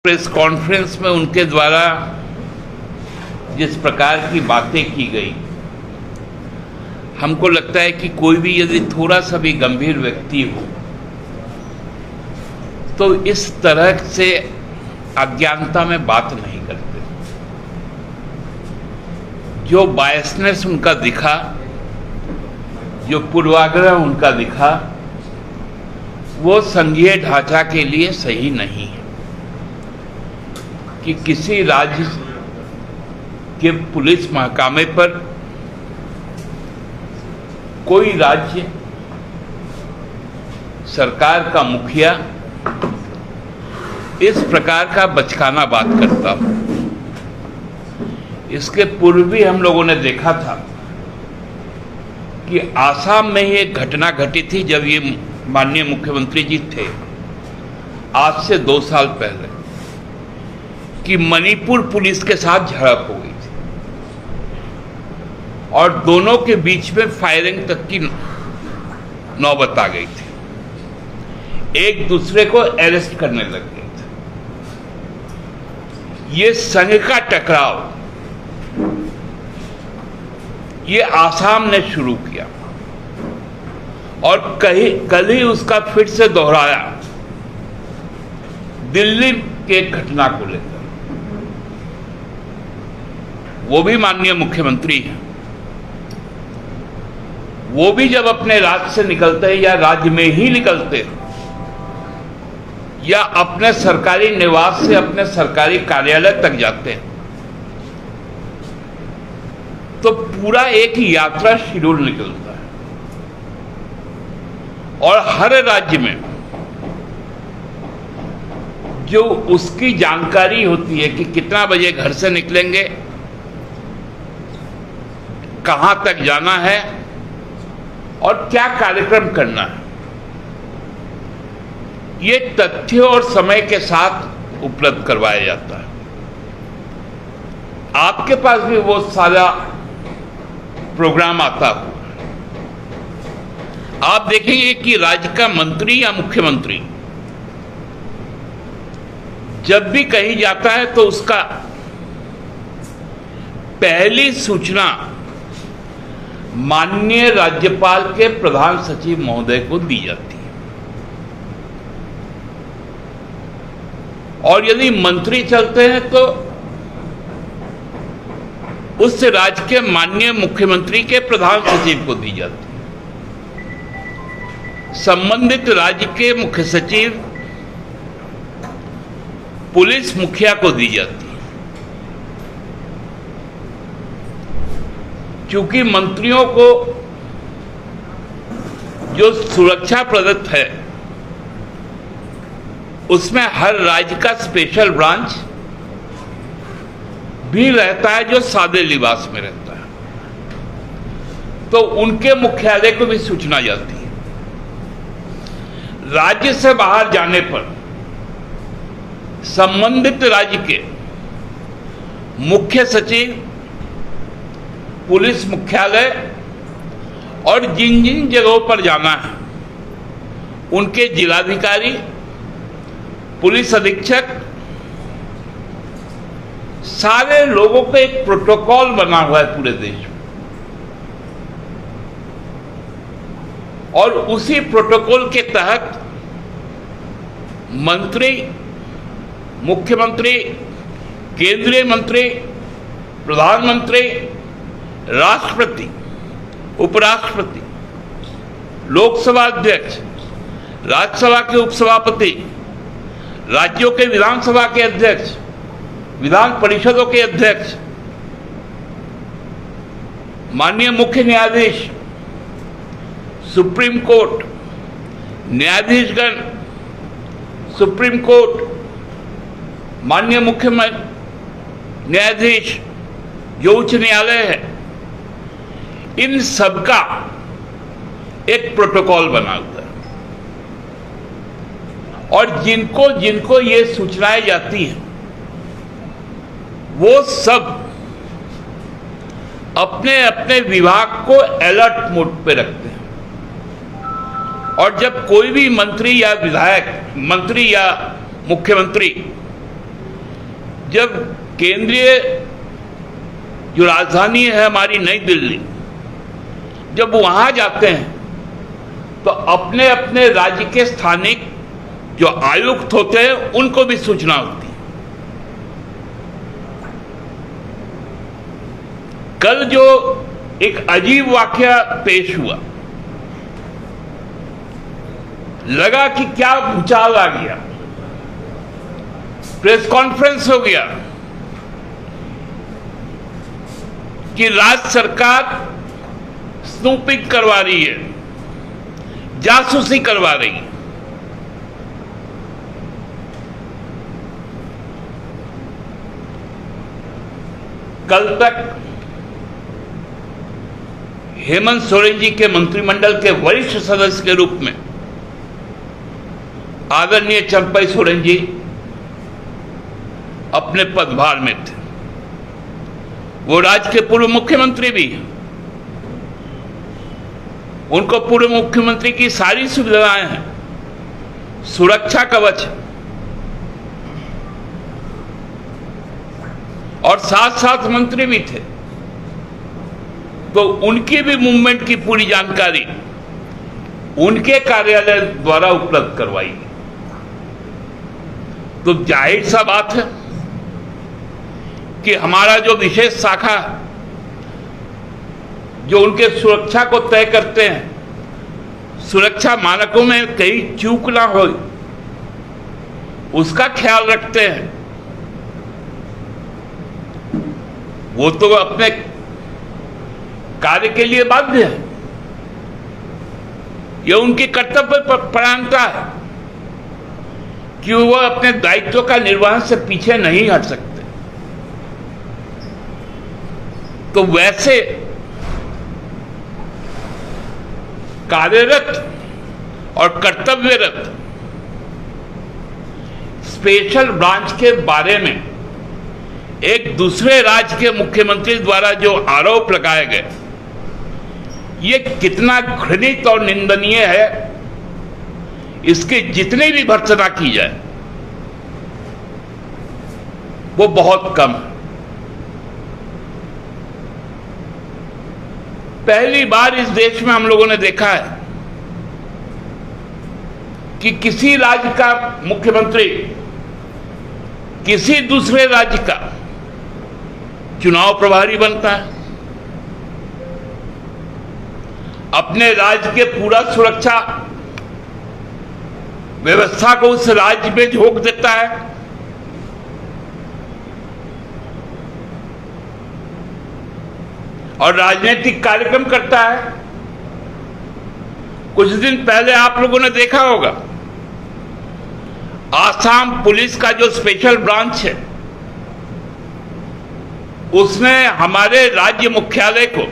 Press conference में उनके द्वारा जिस प्रकार की बातें की गई, हमको लगता है कि कोई भी यदि थोड़ा सा भी गंभीर व्यक्ति हो तो इस तरह से अज्ञानता में बात नहीं करते। जो बायसनेस उनका दिखा, जो पूर्वाग्रह उनका दिखा, वो संघीय ढांचा के लिए सही नहीं है कि किसी राज्य के पुलिस महकमे पर कोई राज्य सरकार का मुखिया इस प्रकार का बचकाना बात करता हो। इसके पूर्व भी हम लोगों ने देखा था कि आसाम में ही एक घटना घटी थी जब ये माननीय मुख्यमंत्री जी थे, आज से 2 साल पहले, कि मणिपुर पुलिस के साथ झड़प हो गई थी और दोनों के बीच में फायरिंग तक की नौबत आ गई थी। एक दूसरे को अरेस्ट करने लग गए थे। ये संघ का टकराव ये आसाम ने शुरू किया और कल ही उसका फिर से दोहराया दिल्ली के घटना को लेकर। वो भी माननीय मुख्यमंत्री हैं, वो भी जब अपने राज्य से निकलते हैं या राज्य में ही निकलते हैं या अपने सरकारी निवास से अपने सरकारी कार्यालय तक जाते हैं तो पूरा एक यात्रा शेड्यूल निकलता है और हर राज्य में जो उसकी जानकारी होती है कि कितना बजे घर से निकलेंगे, कहां तक जाना है और क्या कार्यक्रम करना है, ये तथ्य और समय के साथ उपलब्ध करवाया जाता है। आपके पास भी वो सारा प्रोग्राम आता हो। आप देखेंगे कि राज्य का मंत्री या मुख्यमंत्री जब भी कहीं जाता है तो उसका पहली सूचना माननीय राज्यपाल के प्रधान सचिव महोदय को दी जाती है और यदि मंत्री चलते हैं तो उस राज्य के माननीय मुख्यमंत्री के प्रधान सचिव को दी जाती है। संबंधित राज्य के मुख्य सचिव पुलिस मुखिया को दी जाती है। चूंकि मंत्रियों को जो सुरक्षा प्रदत्त है उसमें हर राज्य का स्पेशल ब्रांच भी रहता है जो सादे लिबास में रहता है, तो उनके मुख्यालय को भी सूचना जाती है। राज्य से बाहर जाने पर संबंधित राज्य के मुख्य सचिव, पुलिस मुख्यालय और जिन जिन जगहों पर जाना है उनके जिलाधिकारी, पुलिस अधीक्षक, सारे लोगों का एक प्रोटोकॉल बना हुआ है पूरे देश में और उसी प्रोटोकॉल के तहत मंत्री, मुख्यमंत्री, केंद्रीय मंत्री, प्रधानमंत्री, राष्ट्रपति, उपराष्ट्रपति, लोकसभा अध्यक्ष, राज्यसभा के उपसभापति, राज्यों के विधानसभा के अध्यक्ष, विधान परिषदों के अध्यक्ष, माननीय मुख्य न्यायाधीश, सुप्रीम कोर्ट, न्यायाधीशगण, सुप्रीम कोर्ट, माननीय मुख्य न्यायाधीश, जो उच्च न्यायालय है, इन सबका एक प्रोटोकॉल बना हुआ है और जिनको जिनको ये सूचनाएं जाती हैं वो सब अपने अपने विभाग को अलर्ट मोड पे रखते हैं और जब कोई भी मंत्री या विधायक, मंत्री या मुख्यमंत्री जब केंद्रीय जो राजधानी है हमारी नई दिल्ली, जब वहां जाते हैं तो अपने अपने राज्य के स्थानिक जो आयुक्त होते हैं उनको भी सूचना होती है। कल जो एक अजीब वाकया पेश हुआ, लगा कि क्या भूचाल आ गया, प्रेस कॉन्फ्रेंस हो गया कि राज्य सरकार स्नूपिंग करवा रही है, जासूसी करवा रही है। कल तक हेमंत सोरेन जी के मंत्रिमंडल के वरिष्ठ सदस्य के रूप में आदरणीय चंपई सोरेन जी अपने पदभार में थे। वो राज्य के पूर्व मुख्यमंत्री भी हैं। उनको पूर्व मुख्यमंत्री की सारी सुविधाएं हैं, सुरक्षा कवच है, और साथ साथ मंत्री भी थे, तो उनकी भी मूवमेंट की पूरी जानकारी उनके कार्यालय द्वारा उपलब्ध करवाई। तो जाहिर सा बात है कि हमारा जो विशेष शाखा जो उनके सुरक्षा को तय करते हैं, सुरक्षा मानकों में कहीं चूक ना हो उसका ख्याल रखते हैं। वो तो अपने कार्य के लिए बाध्य है, यह उनकी कर्तव्य परायणता है कि वो अपने दायित्व का निर्वहन से पीछे नहीं हट सकते। तो वैसे कार्यरत और कर्तव्यरत स्पेशल ब्रांच के बारे में एक दूसरे राज्य के मुख्यमंत्री द्वारा जो आरोप लगाए गए, ये कितना घृणित और निंदनीय है, इसकी जितनी भी भर्त्सना की जाए वो बहुत कम है। पहली बार इस देश में हम लोगों ने देखा है कि किसी राज्य का मुख्यमंत्री किसी दूसरे राज्य का चुनाव प्रभारी बनता है, अपने राज्य के पूरा सुरक्षा व्यवस्था को उस राज्य में झोंक देता है, और राजनीतिक कार्यक्रम करता है। कुछ दिन पहले आप लोगों ने देखा होगा, आसाम पुलिस का जो स्पेशल ब्रांच है उसने हमारे राज्य मुख्यालय को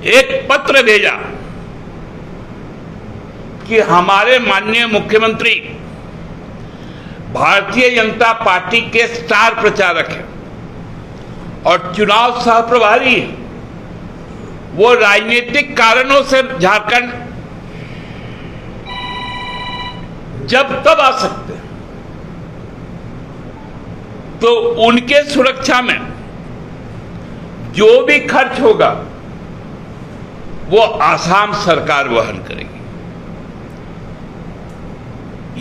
एक पत्र भेजा कि हमारे माननीय मुख्यमंत्री भारतीय जनता पार्टी के स्टार प्रचारक हैं और चुनाव सह प्रभारी हैं, वो राजनीतिक कारणों से झारखंड जब तब आ सकते हैं, तो उनके सुरक्षा में जो भी खर्च होगा वो आसाम सरकार वहन करेगी।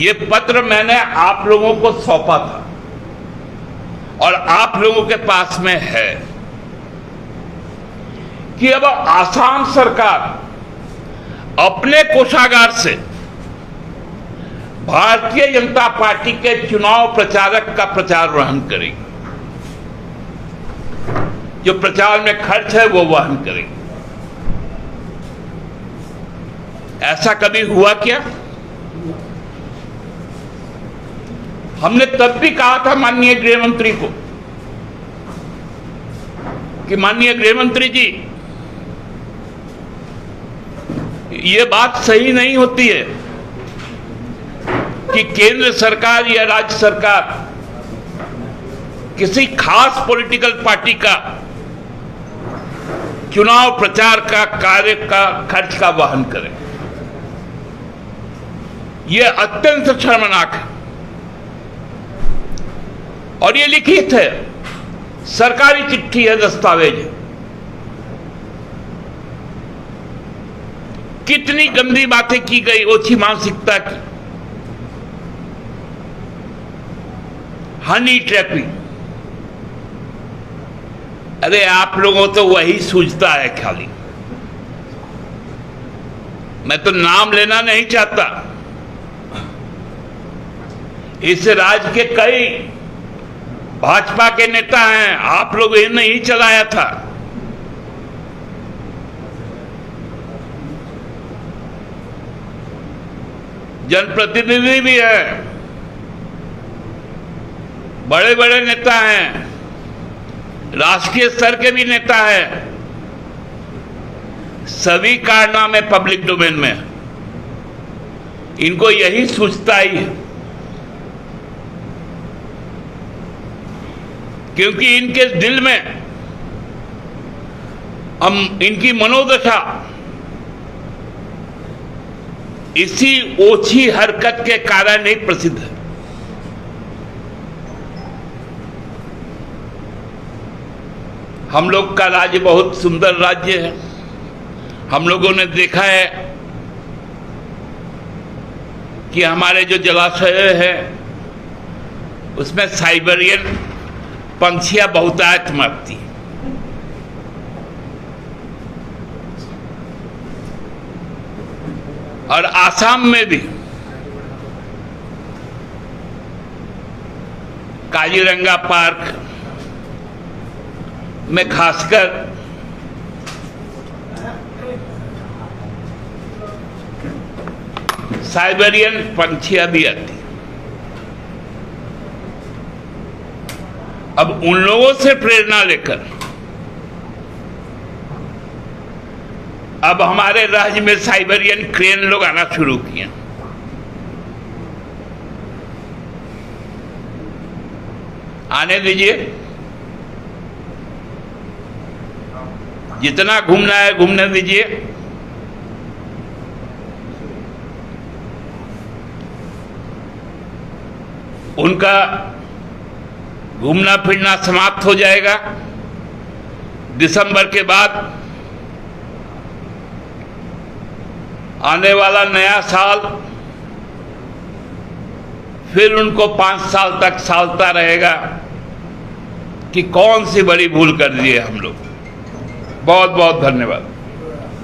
ये पत्र मैंने आप लोगों को सौंपा था और आप लोगों के पास में है कि अब आसाम सरकार अपने कोषागार से भारतीय जनता पार्टी के चुनाव प्रचारक का प्रचार वहन करेगी, जो प्रचार में खर्च है वो वहन करेगी। ऐसा कभी हुआ क्या? हमने तब भी कहा था माननीय गृह मंत्री को कि माननीय गृह मंत्री जी, ये बात सही नहीं होती है कि केंद्र सरकार या राज्य सरकार किसी खास पॉलिटिकल पार्टी का चुनाव प्रचार का कार्य का खर्च का वहन करे। यह अत्यंत शर्मनाक है। और ये लिखित है, सरकारी चिट्ठी है, दस्तावेज है। कितनी गंदी बातें की गई, ओछी मानसिकता की, हनी ट्रैपिंग। अरे आप लोगों तो वही सूझता है खाली। मैं तो नाम लेना नहीं चाहता। इस राज्य के कई भाजपा के नेता हैं, आप लोग ये नहीं चलाया था। जनप्रतिनिधि भी हैं, बड़े बड़े नेता हैं, राष्ट्रीय स्तर के भी नेता हैं। सभी कारनामे पब्लिक डोमेन में, इनको यही सूझता ही है, क्योंकि इनके दिल में इनकी मनोदशा इसी ओछी हरकत के कारण ही प्रसिद्ध है। हम लोग का राज्य बहुत सुंदर राज्य है। हम लोगों ने देखा है कि हमारे जो जलाशय है उसमें साइबेरियन पंछियां बहुतायत मरती हैं। और आसाम में भी काजीरंगा पार्क में खासकर साइबेरियन पंछियां भी आती। अब उन लोगों से प्रेरणा लेकर अब हमारे राज्य में साइबेरियन क्रेन लोग आना शुरू किए। आने दीजिए, जितना घूमना है घूमने दीजिए। उनका घूमना फिरना समाप्त हो जाएगा। दिसंबर के बाद आने वाला नया साल फिर उनको 5 साल तक सालता रहेगा कि कौन सी बड़ी भूल कर दी है हम लोग। बहुत बहुत धन्यवाद।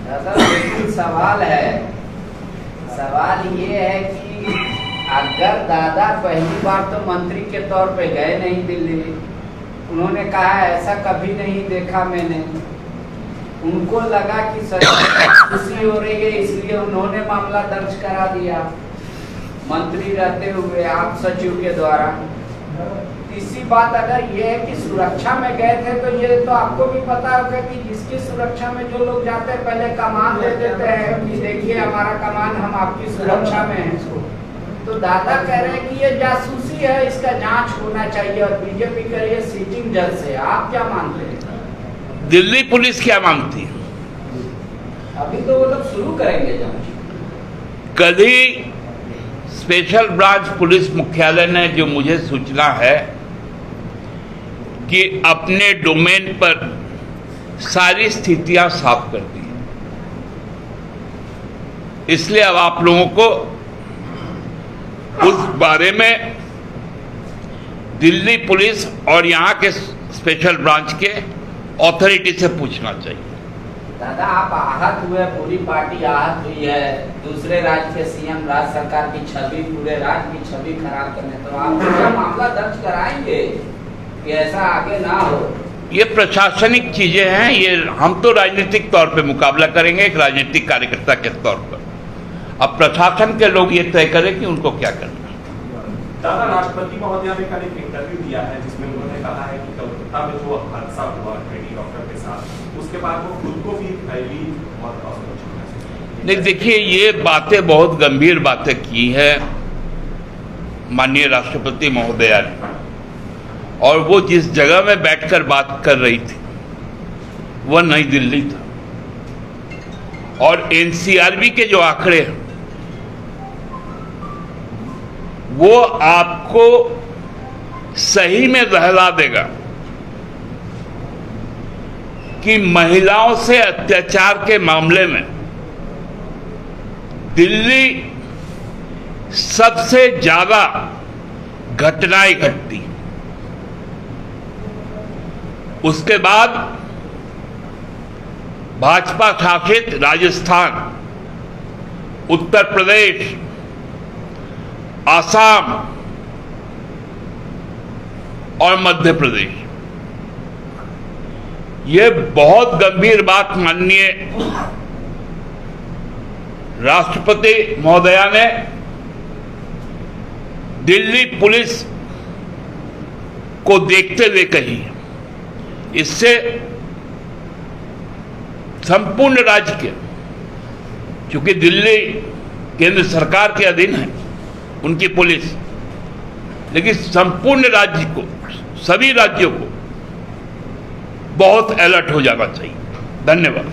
दादा, सवाल है, सवाल ये है कि अगर दादा पहली बार तो मंत्री के तौर पे गए नहीं दिल्ली, उन्होंने कहा ऐसा कभी नहीं देखा मैंने, उनको लगा कि खुशी हो रही है इसलिए उन्होंने मामला दर्ज करा दिया मंत्री रहते हुए आप सचिव के द्वारा। तीसरी बात अगर ये है कि सुरक्षा में गए थे तो ये तो आपको भी पता होगा कि जिसकी सुरक्षा में जो लोग जाते हैं पहले कमान दे देते हैं कि देखिए हमारा कमान, हम आपकी सुरक्षा में हैं। तो दादा कह रहे हैं कि ये जासूसी है, इसका जांच होना चाहिए और बीजेपी कह रही है सीटिंग जज से। आप क्या मानते हैं? दिल्ली पुलिस क्या मांगती है? अभी तो वो लोग शुरू करेंगे जांच। कल ही स्पेशल ब्रांच पुलिस मुख्यालय ने जो मुझे सूचना है कि अपने डोमेन पर सारी स्थितियां साफ कर दी, इसलिए अब आप लोगों को उस बारे में दिल्ली पुलिस और यहां के स्पेशल ब्रांच के अथॉरिटी से पूछना चाहिए। दादा, आप आहत हुए, पूरी पार्टी आहत हुई है, दूसरे राज्य के सीएम राज्य सरकार की छवि, पूरे राज्य की छवि खराब करने, तो आप क्या मामला दर्ज कराएंगे कि ऐसा आगे ना हो? ये प्रशासनिक चीजें हैं, ये हम तो राजनीतिक तौर पे मुकाबला करेंगे एक राजनीतिक कार्यकर्ता के तौर पर। अब प्रशासन के लोग ये तय करें कि उनको क्या करना। दादा, राष्ट्रपति महोदय ने कल एक इंटरव्यू दिया है जिसमें उन्होंने कहा है कि कलकत्ता में जो हादसा हुआ लेडी डॉक्टर के साथ, उसके बाद वो खुद को भी फैली और असुरक्षित। नहीं, देखिए ये बातें बहुत गंभीर बातें की है माननीय राष्ट्रपति महोदया ने, और वो जिस जगह में बैठकर बात कर रही थी वह नई दिल्ली था। और एनसीआरबी के जो आंकड़े हैं वो आपको सही में दहला देगा कि महिलाओं से अत्याचार के मामले में दिल्ली सबसे ज्यादा घटनाएं घटती, उसके बाद भाजपा शासित राजस्थान, उत्तर प्रदेश, आसाम और मध्य प्रदेश। यह बहुत गंभीर बात माननीय राष्ट्रपति महोदया ने दिल्ली पुलिस को देखते हुए कही। इससे संपूर्ण राज्य के, क्योंकि दिल्ली केंद्र सरकार के अधीन है उनकी पुलिस, लेकिन संपूर्ण राज्य को, सभी राज्यों को बहुत अलर्ट हो जाना चाहिए। धन्यवाद।